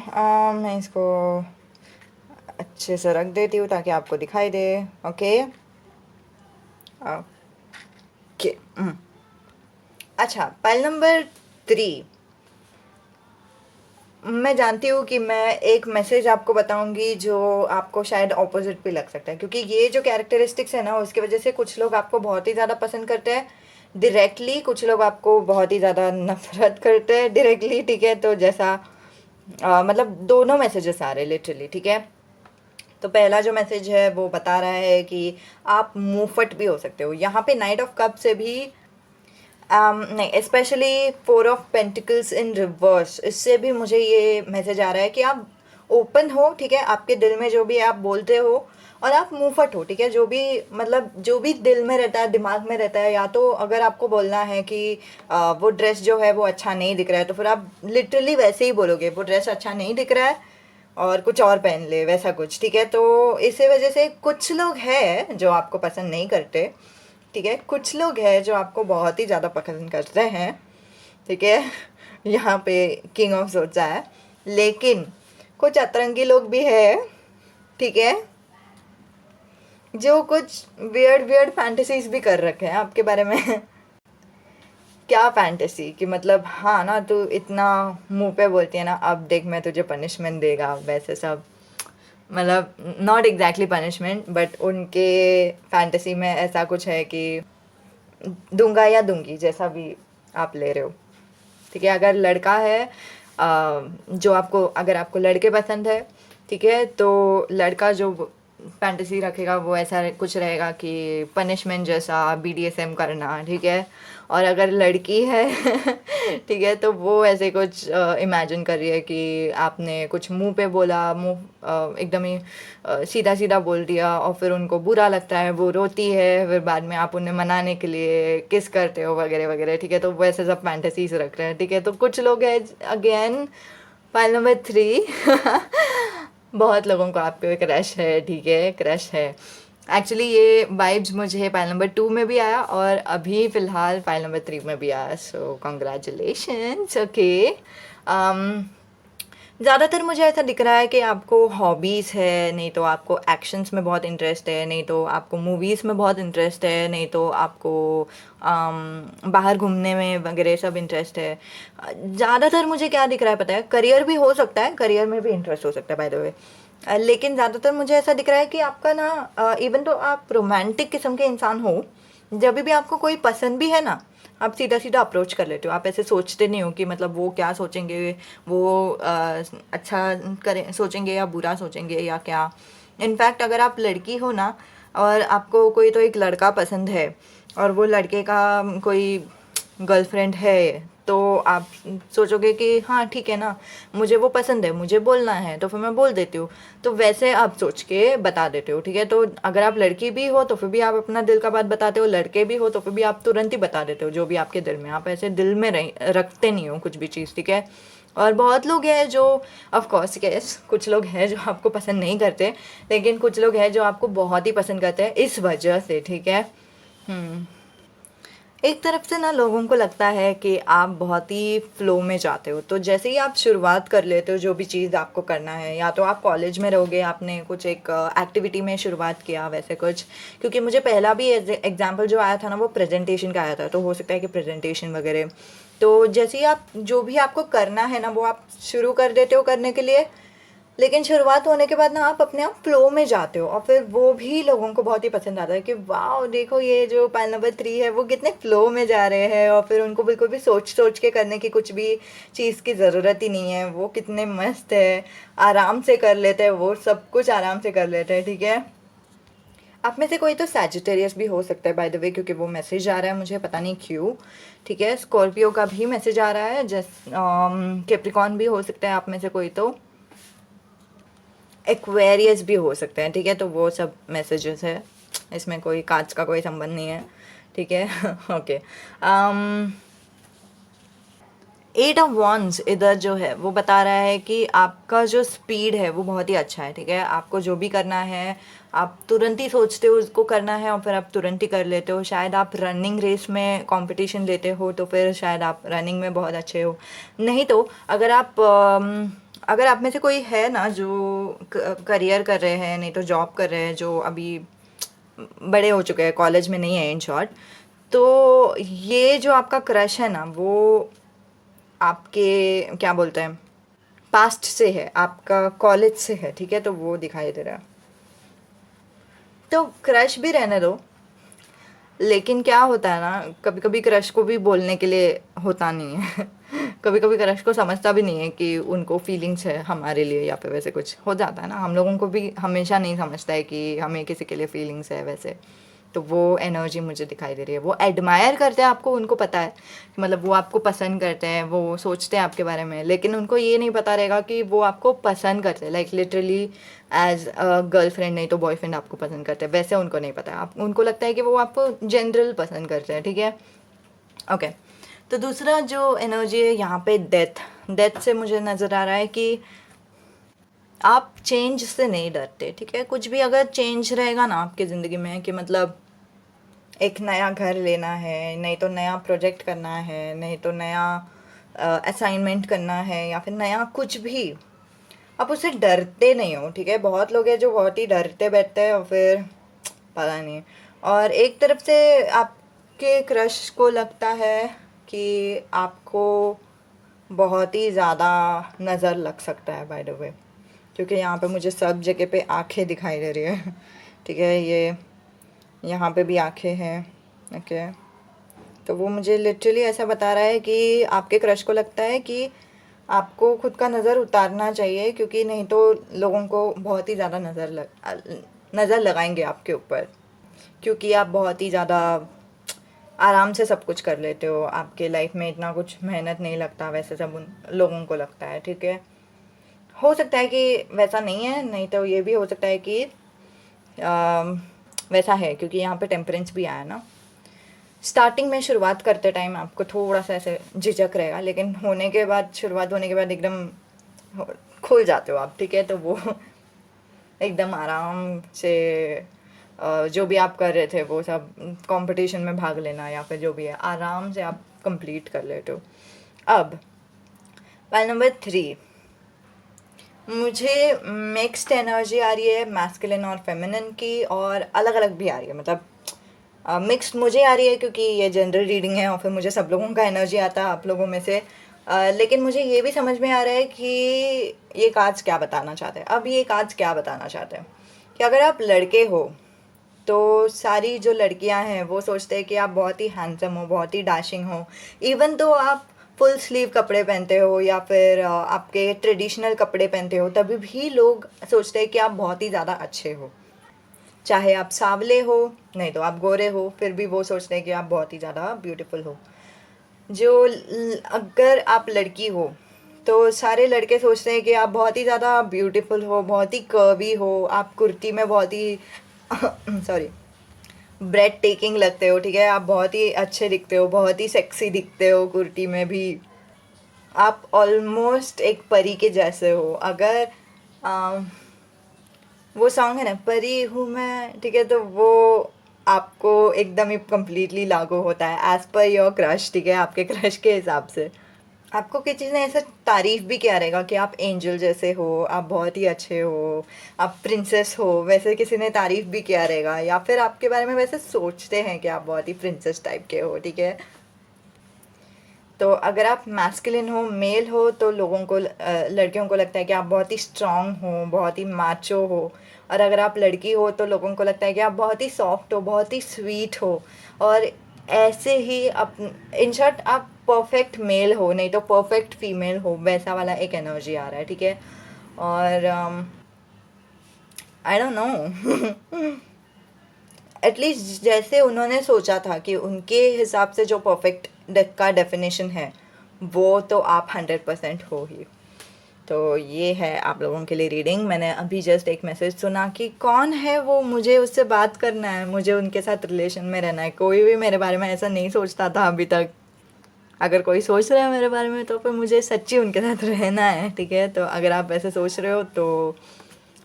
मैं इसको अच्छे से रख देती हूँ ताकि आपको दिखाई दे। ओके ओके, अच्छा, पाइल नंबर 3। मैं जानती हूँ कि मैं एक मैसेज आपको बताऊंगी जो आपको शायद ऑपोजिट भी लग सकता है, क्योंकि ये जो कैरेक्टरिस्टिक्स है ना उसकी वजह से कुछ लोग आपको बहुत ही ज़्यादा पसंद करते हैं डायरेक्टली, कुछ लोग आपको बहुत ही ज़्यादा नफरत करते हैं डायरेक्टली। ठीक है, तो जैसा मतलब दोनों मैसेजेस आ रहे हैं लिटरली। ठीक है, तो पहला जो मैसेज है वो बता रहा है कि आप मुंहफट भी हो सकते हो। यहाँ पे नाइट ऑफ कप से भी नहीं, specially 4 of pentacles in reverse, इससे भी मुझे ये मैसेज आ रहा है कि आप ओपन हो। ठीक है, आपके दिल में जो भी आप बोलते हो, और आप मुंहफट हो। ठीक है, जो भी मतलब जो भी दिल में रहता है, दिमाग में रहता है, या तो अगर आपको बोलना है कि वो ड्रेस जो है वो अच्छा नहीं दिख रहा है तो फिर आप लिटरली वैसे ही बोलोगे, वो ड्रेस अच्छा नहीं दिख रहा है और कुछ और पहन ले, वैसा कुछ। ठीक है, तो इसी वजह से कुछ लोग हैं जो आपको पसंद नहीं करते। ठीक है, कुछ लोग हैं जो आपको बहुत ही ज़्यादा पसंद करते हैं। ठीक है, यहाँ पे किंग ऑफ सोचा है, लेकिन कुछ अतरंगी लोग भी है, ठीक है, जो कुछ वियर्ड वियर्ड फैंटेसीज भी कर रखे हैं आपके बारे में। क्या फैंटेसी कि मतलब हाँ ना, तू इतना मुंह पे बोलती है ना, अब देख मैं तुझे पनिशमेंट देगा, वैसे सब, मतलब नॉट एग्जैक्टली पनिशमेंट, बट उनके फैंटेसी में ऐसा कुछ है कि दूंगा या दूंगी, जैसा भी आप ले रहे हो, ठीक है। अगर लड़का है, जो आपको, अगर आपको लड़के पसंद है, ठीक है, तो लड़का जो फैंटेसी रखेगा वो ऐसा कुछ रहेगा कि पनिशमेंट जैसा, बीडीएसएम करना, ठीक है। और अगर लड़की है ठीक है, तो वो ऐसे कुछ इमेजिन कर रही है कि आपने कुछ मुंह पे बोला, मुंह एकदम ही सीधा सीधा बोल दिया, और फिर उनको बुरा लगता है, वो रोती है, फिर बाद में आप उन्हें मनाने के लिए किस करते हो वगैरह वगैरह, ठीक है। तो वैसे सब फैंटेसीज रख रहे हैं, ठीक है। तो कुछ लोग हैं, अगेन फाइल नंबर 3 बहुत लोगों को आप पे क्रश है, ठीक है, क्रश है। एक्चुअली ये वाइब्स मुझे फाइल नंबर 2 में भी आया और अभी फ़िलहाल फाइल नंबर 3 में भी आया, सो कॉन्ग्रेचुलेशंस, ओके। ज़्यादातर मुझे ऐसा दिख रहा है कि आपको हॉबीज़ है, नहीं तो आपको एक्शंस में बहुत इंटरेस्ट है, नहीं तो आपको मूवीज़ में बहुत इंटरेस्ट है, नहीं तो आपको बाहर घूमने में वगैरह सब इंटरेस्ट है। ज़्यादातर मुझे क्या दिख रहा है पता है, करियर भी हो सकता है, करियर में भी इंटरेस्ट हो सकता है बाय द वे, लेकिन ज़्यादातर मुझे ऐसा दिख रहा है कि आपका ना, इवन तो आप रोमांटिक किस्म के इंसान हो, जब भी आपको कोई पसंद भी है ना, आप सीधा सीधा अप्रोच कर लेते हो, आप ऐसे सोचते नहीं हो कि मतलब वो क्या सोचेंगे, वो अच्छा करें सोचेंगे या बुरा सोचेंगे या क्या। इनफैक्ट अगर आप लड़की हो ना, और आपको कोई तो एक लड़का पसंद है, और वो लड़के का कोई गर्लफ्रेंड है, तो आप सोचोगे कि हाँ ठीक है ना, मुझे वो पसंद है, मुझे बोलना है, तो फिर मैं बोल देती हूँ। तो वैसे आप सोच के बता देते हो, ठीक है। तो अगर आप लड़की भी हो तो फिर भी आप अपना दिल का बात बताते हो, लड़के भी हो तो फिर भी आप तुरंत ही बता देते हो जो भी आपके दिल में, आप ऐसे दिल में रखते नहीं हो कुछ भी चीज़, ठीक है। और बहुत लोग हैं जो, ऑफ कोर्स यस, कुछ लोग हैं जो आपको पसंद नहीं करते, लेकिन कुछ लोग हैं जो आपको बहुत ही पसंद करते हैं इस वजह से, ठीक है। एक तरफ से ना लोगों को लगता है कि आप बहुत ही फ़्लो में जाते हो, तो जैसे ही आप शुरुआत कर लेते हो जो भी चीज़ आपको करना है, या तो आप कॉलेज में रहोगे, आपने कुछ एक एक्टिविटी में शुरुआत किया वैसे कुछ, क्योंकि मुझे पहला भी एग्जांपल जो आया था ना वो प्रेजेंटेशन का आया था, तो हो सकता है कि प्रेजेंटेशन वगैरह, तो जैसे ही आप जो भी आपको करना है ना वो आप शुरू कर देते हो करने के लिए, लेकिन शुरुआत होने के बाद ना आप अपने आप फ्लो में जाते हो, और फिर वो भी लोगों को बहुत ही पसंद आता है कि वाह देखो ये जो पाइल नंबर 3 है वो कितने फ्लो में जा रहे हैं, और फिर उनको बिल्कुल भी सोच सोच के करने की कुछ भी चीज़ की ज़रूरत ही नहीं है, वो कितने मस्त है, आराम से कर लेते हैं, वो सब कुछ आराम से कर लेते हैं, ठीक है। आप में से कोई तो सैजिटेरियस भी हो सकता है बाय द वे, क्योंकि वो मैसेज आ रहा है मुझे पता नहीं क्यों, ठीक है। स्कॉर्पियो का भी मैसेज आ रहा है, कैप्रिकॉर्न भी हो सकता है आप में से कोई तो, एक्वेरियस भी हो सकते हैं, ठीक है। तो वो सब मैसेजेस है, इसमें कोई कांच का कोई संबंध नहीं है, ठीक है। ओके, 8 ऑफ वंस इधर जो है वो बता रहा है कि आपका जो स्पीड है वो बहुत ही अच्छा है, ठीक है। आपको जो भी करना है आप तुरंत ही सोचते हो उसको करना है, और फिर आप तुरंत ही कर लेते हो। शायद आप रनिंग रेस में कंपटीशन लेते हो तो फिर शायद आप रनिंग में बहुत अच्छे हो, नहीं तो अगर आप में से कोई है ना जो करियर कर रहे हैं, नहीं तो जॉब कर रहे हैं, जो अभी बड़े हो चुके हैं, कॉलेज में नहीं है इन शॉर्ट, तो ये जो आपका क्रश है ना वो आपके क्या बोलते हैं पास्ट से है, आपका कॉलेज से है, ठीक है। तो वो दिखाई दे रहा है, तो क्रश भी रहने दो, लेकिन क्या होता है ना, कभी कभी क्रश को भी बोलने के लिए होता नहीं है। कभी कभी क्रश को समझता भी नहीं है कि उनको फीलिंग्स है हमारे लिए, या फिर वैसे कुछ हो जाता है ना, हम लोगों को भी हमेशा नहीं समझता है कि हमें किसी के लिए फीलिंग्स है वैसे। तो वो एनर्जी मुझे दिखाई दे रही है, वो एडमायर करते हैं आपको, उनको पता है कि मतलब वो आपको पसंद करते हैं, वो सोचते हैं आपके बारे में, लेकिन उनको ये नहीं पता रहेगा कि वो आपको पसंद करते हैं, like literally as a girlfriend, नहीं तो बॉयफ्रेंड आपको पसंद करते हैं, वैसे उनको नहीं पता है। आप उनको लगता है कि वो आपको जनरल पसंद करते हैं, ठीक है। ओके, तो दूसरा जो एनर्जी है यहाँ पे डेथ, डेथ से मुझे नज़र आ रहा है कि आप चेंज से नहीं डरते, ठीक है। कुछ भी अगर चेंज रहेगा ना आपकी ज़िंदगी में, कि मतलब एक नया घर लेना है, नहीं तो नया प्रोजेक्ट करना है, नहीं तो नया असाइनमेंट करना है, या फिर नया कुछ भी, आप उससे डरते नहीं हो, ठीक है। बहुत लोग हैं जो बहुत ही डरते बैठते हैं और फिर पता नहीं। और एक तरफ से आपके क्रश को लगता है कि आपको बहुत ही ज़्यादा नज़र लग सकता है, बाय द वे, क्योंकि यहाँ पे मुझे सब जगह पे आंखें दिखाई दे रही है। ठीक है, ये यहाँ पे भी आंखें हैं। ओके, तो वो मुझे लिटरली ऐसा बता रहा है कि आपके क्रश को लगता है कि आपको खुद का नज़र उतारना चाहिए, क्योंकि नहीं तो लोगों को बहुत ही ज़्यादा नज़र लगाएंगे आपके ऊपर, क्योंकि आप बहुत ही ज़्यादा आराम से सब कुछ कर लेते हो, आपके लाइफ में इतना कुछ मेहनत नहीं लगता वैसे सब उन लोगों को लगता है, ठीक है। हो सकता है कि वैसा नहीं है, नहीं तो ये भी हो सकता है कि वैसा है, क्योंकि यहाँ पे टेम्परेंस भी आया ना। स्टार्टिंग में शुरुआत करते टाइम आपको थोड़ा सा ऐसे झिझक रहेगा, लेकिन होने के बाद, शुरुआत होने के बाद एकदम खुल जाते हो आप, ठीक है। तो वो एकदम आराम से जो भी आप कर रहे थे वो सब कंपटीशन में भाग लेना या फिर जो भी है, आराम से आप कंप्लीट कर लेते हो। अब पॉइंट नंबर 3, मुझे मिक्स्ड एनर्जी आ रही है मैस्कुलिन और फेमिनिन की, और अलग अलग भी आ रही है। मतलब मिक्स्ड मुझे आ रही है क्योंकि ये जनरल रीडिंग है और फिर मुझे सब लोगों का एनर्जी आता है आप लोगों में से। लेकिन मुझे ये भी समझ में आ रहा है कि ये कार्ड्स क्या बताना चाहते हैं। अब ये कार्ड्स क्या बताना चाहते हैं कि अगर आप लड़के हो तो सारी जो लड़कियां हैं वो सोचते हैं कि आप बहुत ही हैंडसम हो, बहुत ही डैशिंग हो। इवन तो आप फुल स्लीव कपड़े पहनते हो या फिर आपके ट्रेडिशनल कपड़े पहनते हो, तभी भी लोग सोचते हैं कि आप बहुत ही ज़्यादा अच्छे हो। चाहे आप सांवले हो, नहीं तो आप गोरे हो, फिर भी वो सोचते हैं कि आप बहुत ही ज़्यादा ब्यूटीफुल हो। अगर आप लड़की हो तो सारे लड़के सोचते हैं कि आप बहुत ही ज़्यादा ब्यूटीफुल हो, बहुत ही कर्वी हो, आप कुर्ती में बहुत ही सॉरी ब्रेड टेकिंग लगते हो, ठीक है। आप बहुत ही अच्छे दिखते हो, बहुत ही सेक्सी दिखते हो कुर्ती में भी। आप ऑलमोस्ट एक परी के जैसे हो। अगर वो सॉन्ग है ना, परी हूँ मैं, ठीक है, तो वो आपको एकदम ही कम्प्लीटली लागू होता है एज पर योर क्रश, ठीक है, आपके क्रश के हिसाब से। आपको किसी ने ऐसा तारीफ भी किया रहेगा कि आप एंजल जैसे हो, आप बहुत ही अच्छे हो, आप प्रिंसेस हो, वैसे किसी ने तारीफ भी किया रहेगा, या फिर आपके बारे में वैसे सोचते हैं कि आप बहुत ही प्रिंसेस टाइप के हो, ठीक है। तो अगर आप मैस्कुलिन हो, मेल हो, तो लोगों को लड़कियों को लगता है कि आप बहुत ही स्ट्रांग हो, बहुत ही मैचो हो। और अगर आप लड़की हो तो लोगों को लगता है कि आप बहुत ही सॉफ्ट हो, बहुत ही स्वीट हो। और ऐसे ही आप, इन शॉर्ट, आप परफेक्ट मेल हो, नहीं तो परफेक्ट फीमेल हो, वैसा वाला एक एनर्जी आ रहा है, ठीक है। और आई डोंट नो, एटलीस्ट जैसे उन्होंने सोचा था कि उनके हिसाब से जो परफेक्ट का डेफिनेशन है वो तो आप 100% हो ही। तो ये है आप लोगों के लिए रीडिंग। मैंने अभी जस्ट एक मैसेज सुना कि कौन है वो, मुझे उससे बात करना है, मुझे उनके साथ रिलेशन में रहना है। कोई भी मेरे बारे में ऐसा नहीं सोचता था अभी तक। अगर कोई सोच रहा है मेरे बारे में तो फिर मुझे सच्ची उनके साथ रहना है, ठीक है। तो अगर आप ऐसे सोच रहे हो तो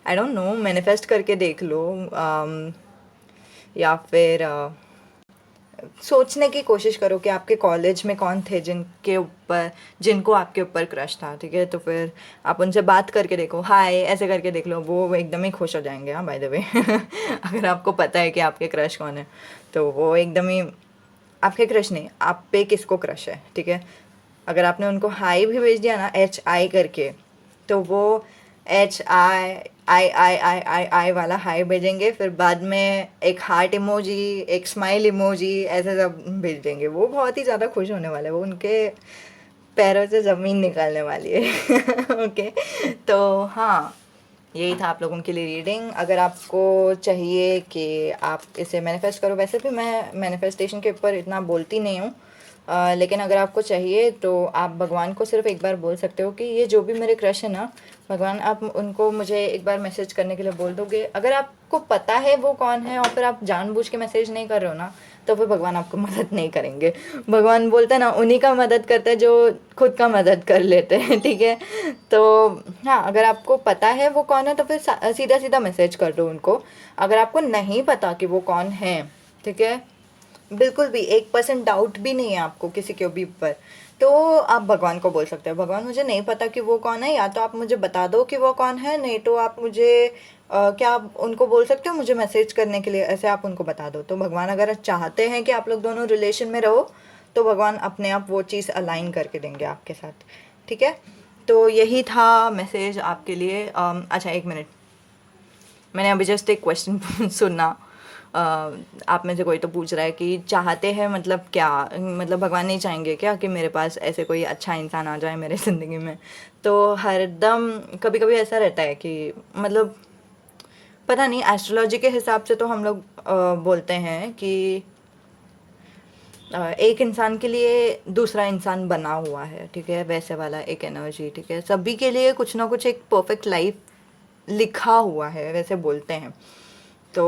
आई डोंट नो, मैनिफेस्ट करके देख लो, या फिर सोचने की कोशिश करो कि आपके कॉलेज में कौन थे जिनको आपके ऊपर क्रश था, ठीक है। तो फिर आप उनसे बात करके देखो, हाय ऐसे करके देख लो, वो एकदम ही खुश हो जाएंगे। हाँ, बाय द वे, अगर आपको पता है कि आपके क्रश कौन है तो वो एकदम ही, आपके क्रश नहीं, आप पे किसको क्रश है, ठीक है। अगर आपने उनको हाई भी भेज दिया ना, HI करके, तो वो HI वाला हाई भेजेंगे, फिर बाद में एक हार्ट इमोजी, एक स्माइल इमोजी, ऐसे सब भेज देंगे। वो बहुत ही ज़्यादा खुश होने वाले, वो उनके पैरों से ज़मीन निकालने वाली है। ओके, तो हाँ, यही था आप लोगों के लिए रीडिंग। अगर आपको चाहिए कि आप इसे मैनिफेस्ट करो, वैसे भी मैं मैनिफेस्टेशन के ऊपर इतना बोलती नहीं हूँ, लेकिन अगर आपको चाहिए तो आप भगवान को सिर्फ एक बार बोल सकते हो कि ये जो भी मेरे क्रश है ना, भगवान आप उनको मुझे एक बार मैसेज करने के लिए बोल दोगे। अगर आपको पता है वो कौन है और फिर आप जानबूझ के मैसेज नहीं कर रहे हो ना, तो फिर भगवान आपको मदद नहीं करेंगे। भगवान बोलते हैं ना, उन्हीं का मदद करते हैं जो खुद का मदद कर लेते हैं, ठीक है। तो हाँ, अगर आपको पता है वो कौन है तो फिर सीधा सीधा मैसेज कर दो उनको। अगर आपको नहीं पता कि वो कौन है, ठीक है, बिल्कुल भी 1% डाउट भी नहीं है आपको किसी के भी ऊपर, तो आप भगवान को बोल सकते हो, भगवान मुझे नहीं पता कि वो कौन है, या तो आप मुझे बता दो कि वो कौन है, नहीं तो आप मुझे क्या आप उनको बोल सकते हो मुझे मैसेज करने के लिए, ऐसे आप उनको बता दो। तो भगवान अगर चाहते हैं कि आप लोग दोनों रिलेशन में रहो तो भगवान अपने आप वो चीज़ अलाइन करके देंगे आपके साथ, ठीक है। तो यही था मैसेज आपके लिए। अच्छा एक मिनट, मैंने अभी जस्ट एक क्वेश्चन सुना। आप में से कोई तो पूछ रहा है कि चाहते हैं मतलब क्या, मतलब भगवान नहीं चाहेंगे क्या कि मेरे पास ऐसे कोई अच्छा इंसान आ जाए मेरे ज़िंदगी में। तो हरदम कभी कभी ऐसा रहता है कि मतलब पता नहीं, एस्ट्रोलॉजी के हिसाब से तो हम लोग बोलते हैं कि एक इंसान के लिए दूसरा इंसान बना हुआ है, ठीक है, वैसे वाला एक एनर्जी, ठीक है, सभी के लिए कुछ ना कुछ एक परफेक्ट लाइफ लिखा हुआ है वैसे बोलते हैं। तो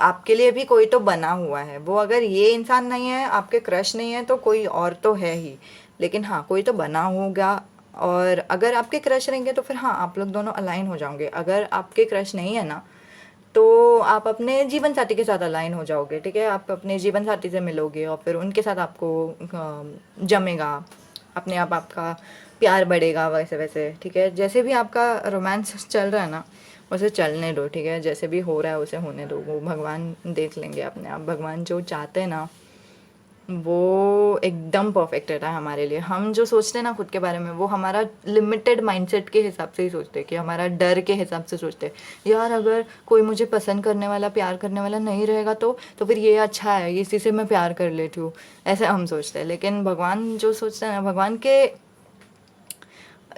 आपके लिए भी कोई तो बना हुआ है, वो अगर ये इंसान नहीं है, आपके क्रश नहीं है, तो कोई और तो है ही, लेकिन हाँ कोई तो बना होगा। और अगर आपके क्रश रहेंगे तो फिर हाँ आप लोग दोनों अलाइन हो जाओगे। अगर आपके क्रश नहीं है ना, तो आप अपने जीवन साथी के साथ अलाइन हो जाओगे, ठीक है, आप अपने जीवन साथी से मिलोगे और फिर उनके साथ आपको जमेगा, अपने आप आपका प्यार बढ़ेगा वैसे वैसे, ठीक है। जैसे भी आपका रोमांस चल रहा है ना, उसे चलने दो, ठीक है, जैसे भी हो रहा है उसे होने दो, वो भगवान देख लेंगे अपने आप। भगवान जो चाहते हैं ना वो एकदम परफेक्ट रहता है हमारे लिए। हम जो सोचते हैं ना खुद के बारे में, वो हमारा लिमिटेड माइंडसेट के हिसाब से ही सोचते हैं, कि हमारा डर के हिसाब से सोचते हैं यार अगर कोई मुझे पसंद करने वाला, प्यार करने वाला नहीं रहेगा तो फिर ये अच्छा है, इसी से मैं प्यार कर लेती हूँ, ऐसे हम सोचते हैं। लेकिन भगवान जो सोचते हैं ना, भगवान के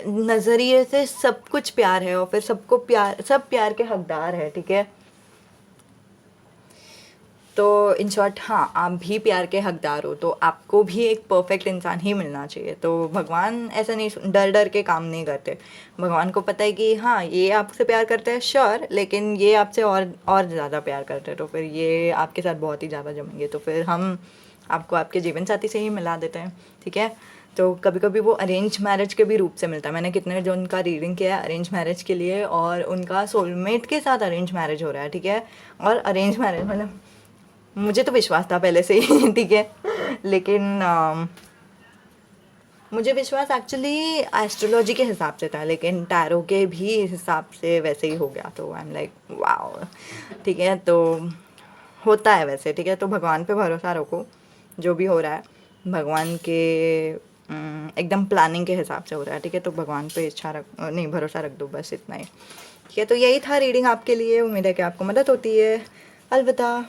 नज़रिए से सब कुछ प्यार है, और फिर सबको प्यार, सब प्यार के हकदार है, ठीक है। तो इन शॉर्ट हाँ आप भी प्यार के हकदार हो, तो आपको भी एक परफेक्ट इंसान ही मिलना चाहिए। तो भगवान ऐसा नहीं डर डर के काम नहीं करते। भगवान को पता है कि हाँ ये आपसे प्यार करते हैं श्योर, लेकिन ये आपसे और ज़्यादा प्यार करते हैं, तो फिर ये आपके साथ बहुत ही ज़्यादा जमेंगे, तो फिर हम आपको आपके जीवन साथी से ही मिला देते हैं, ठीक है। तो कभी कभी वो अरेंज मैरिज के भी रूप से मिलता है। मैंने कितने जो उनका रीडिंग किया है अरेंज मैरिज के लिए, और उनका सोलमेट के साथ अरेंज मैरिज हो रहा है, ठीक है। और अरेंज मैरिज मतलब मुझे तो विश्वास था पहले से ही ठीक है, लेकिन मुझे विश्वास एक्चुअली एस्ट्रोलॉजी के हिसाब से था, लेकिन टैरो के भी हिसाब से वैसे ही हो गया। तो आई एम लाइक वाओ, ठीक है। तो होता है वैसे, ठीक है। तो भगवान पे भरोसा रखो, जो भी हो रहा है भगवान के एकदम प्लानिंग के हिसाब से हो रहा है, ठीक है। तो भगवान पे इच्छा रख नहीं भरोसा रख दो, बस इतना ही, ठीक है। तो यही था रीडिंग आपके लिए, उम्मीद है कि आपको मदद होती है। अलविदा।